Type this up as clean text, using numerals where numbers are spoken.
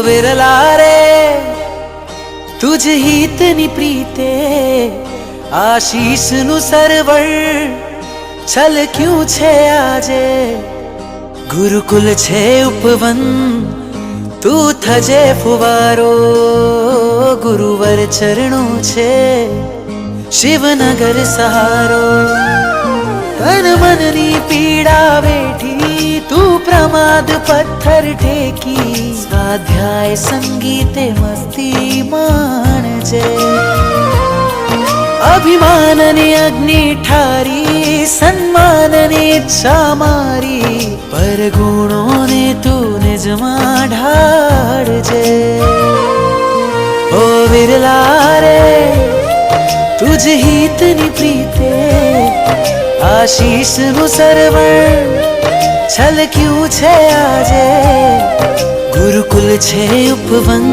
વિરલા રે તુજ હિતની પ્રીતે આશીષનું સરવળ છલક્યું છે આજે ગુરુકુલ છે ઉપવન તું થજે ફુવારો ગુરુવર ચરણો છે શિવનગર સહારો તન મનની પીડા વેઠી તું પ્રમાદ પથ્થર ઠેકી સ્વાધ્યાય સંગીતે મસ્તી માણજે અભિમાનની અગ્નિ ઠારી સન્માનની ઈચ્છા મારી પર ગુણોને તું નિજમાં ઢાળજે ઓ વિરલા રે તુજ હિતની પ્રીતે આશીષનું સરવણ છલક્યું છે આજે ગુરુકુલ છે ઉપવન